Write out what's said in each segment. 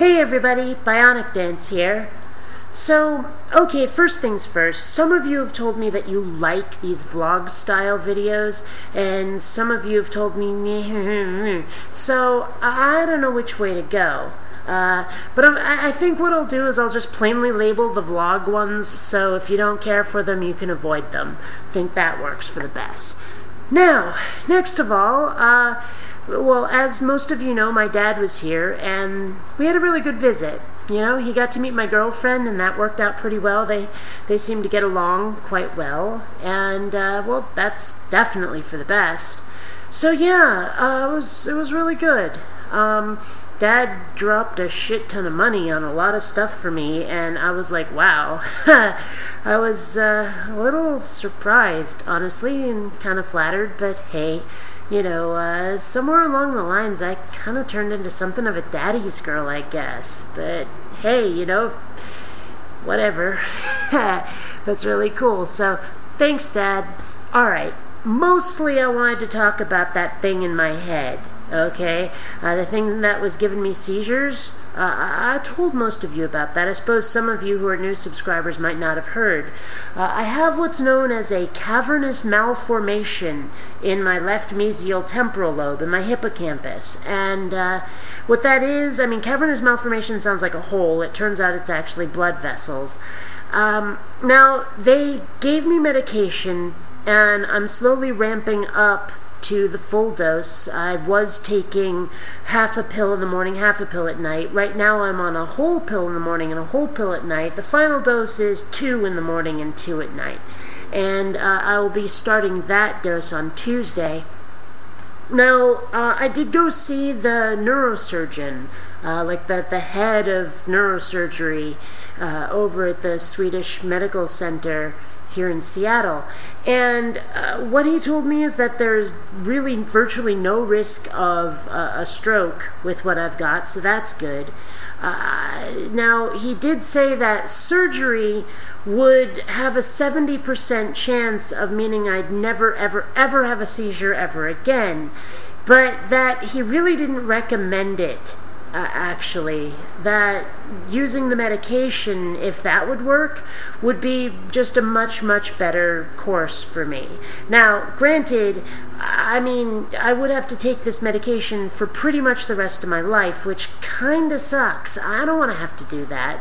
Hey everybody, BionicDance here. So, okay, first things first, some of you have told me that you like these vlog style videos, and some of you have told me so I don't know which way to go. But I think what I'll do is I'll just plainly label the vlog ones, so if you don't care for them, you can avoid them. I think that works for the best. Now, next of all, well, as most of you know, my dad was here, and we had a really good visit. You know, he got to meet my girlfriend, and that worked out pretty well. They seemed to get along quite well, and, well, that's definitely for the best. So, yeah, it was really good. Dad dropped a shit ton of money on a lot of stuff for me, and I was like, wow. I was a little surprised, honestly, and kind of flattered, but hey, you know, somewhere along the lines, I kind of turned into something of a daddy's girl, I guess. But hey, you know, whatever. That's really cool. So, thanks, Dad. Alright, mostly I wanted to talk about that thing in my head. Okay, the thing that was giving me seizures, I told most of you about that. I suppose some of you who are new subscribers might not have heard. I have what's known as a cavernous malformation in my left mesial temporal lobe, in my hippocampus. And what that is, I mean, cavernous malformation sounds like a hole. It turns out it's actually blood vessels. Now, they gave me medication, and I'm slowly ramping up to the full dose. I was taking half a pill in the morning, half a pill at night. Right now I'm on a whole pill in the morning and a whole pill at night. The final dose is 2 in the morning and 2 at night. And I will be starting that dose on Tuesday. Now, I did go see the neurosurgeon, like the head of neurosurgery over at the Swedish Medical Center here in Seattle, and what he told me is that there's really virtually no risk of a stroke with what I've got, so that's good. Now, he did say that surgery would have a 70% chance of meaning I'd never, ever, ever have a seizure ever again, but that he really didn't recommend it. Actually, that using the medication, if that would work, would be just a much, much better course for me. Now, granted, I mean, I would have to take this medication for pretty much the rest of my life, which kinda sucks. I don't want to have to do that.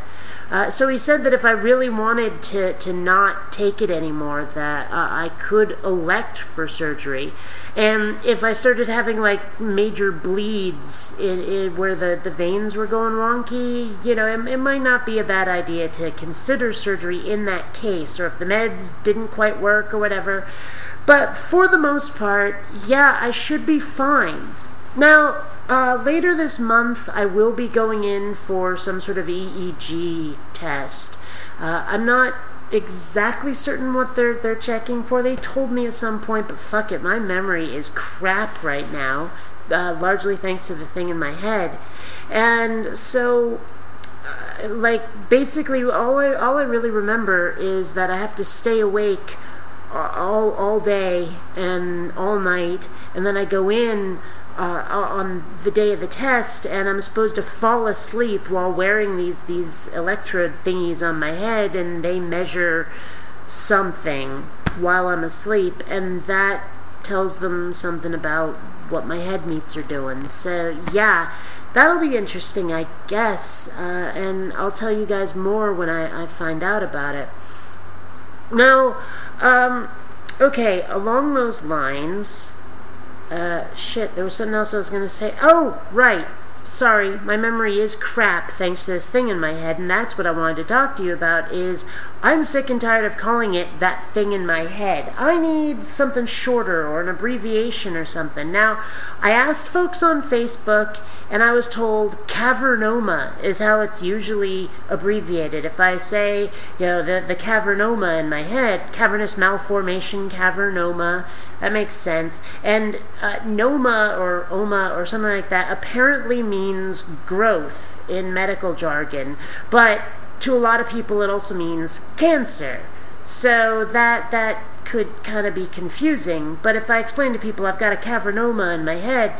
So he said that if I really wanted to not take it anymore, that I could elect for surgery. And if I started having, like, major bleeds where the veins were going wonky, you know, it might not be a bad idea to consider surgery in that case, or if the meds didn't quite work or whatever. But for the most part, yeah, I should be fine. Now, later this month, I will be going in for some sort of EEG test. I'm not exactly certain what they're checking for. They told me at some point, but fuck it, my memory is crap right now, largely thanks to the thing in my head. And so, like, basically, all I really remember is that I have to stay awake all day and all night, and then I go in on the day of the test, and I'm supposed to fall asleep while wearing these electrode thingies on my head, and they measure something while I'm asleep, and that tells them something about what my head meats are doing. So yeah, that'll be interesting, I guess, and I'll tell you guys more when I find out about it. Now, okay, along those lines, shit, there was something else I was going to say. Oh, right. Sorry, my memory is crap thanks to this thing in my head, and that's what I wanted to talk to you about is I'm sick and tired of calling it that thing in my head. I need something shorter or an abbreviation or something. Now, I asked folks on Facebook, and I was told cavernoma is how it's usually abbreviated. If I say, you know, the cavernoma in my head, cavernous malformation, cavernoma, that makes sense. And noma or oma or something like that apparently means growth in medical jargon, but to a lot of people it also means cancer. So that could kind of be confusing, but if I explain to people I've got a cavernoma in my head,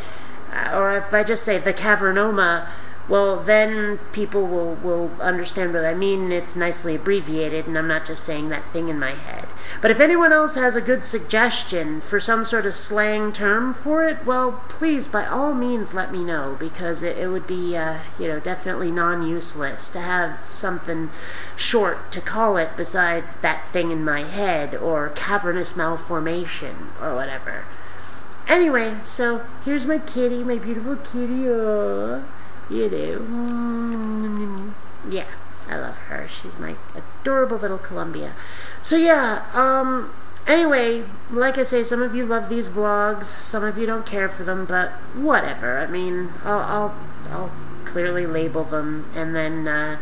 or if I just say the cavernoma, well, then people will understand what I mean. It's nicely abbreviated, and I'm not just saying that thing in my head. But if anyone else has a good suggestion for some sort of slang term for it, well, please, by all means, let me know, because it would be, definitely non-useless to have something short to call it besides that thing in my head, or cavernous malformation, or whatever. Anyway, so here's my kitty, my beautiful kitty. Yeah, I love her. She's my adorable little Columbia. So yeah, anyway, like I say, some of you love these vlogs, some of you don't care for them, but whatever. I mean, I'll clearly label them, and then,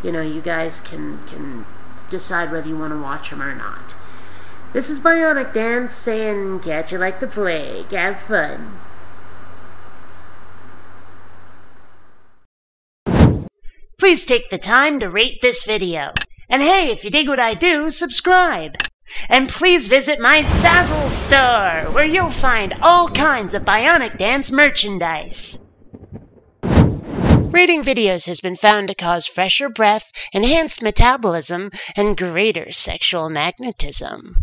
you guys can decide whether you want to watch them or not. This is BionicDance saying, catch you like the plague, have fun. Please take the time to rate this video. And hey, if you dig what I do, subscribe. And please visit my Zazzle store, where you'll find all kinds of BionicDance merchandise. Rating videos has been found to cause fresher breath, enhanced metabolism, and greater sexual magnetism.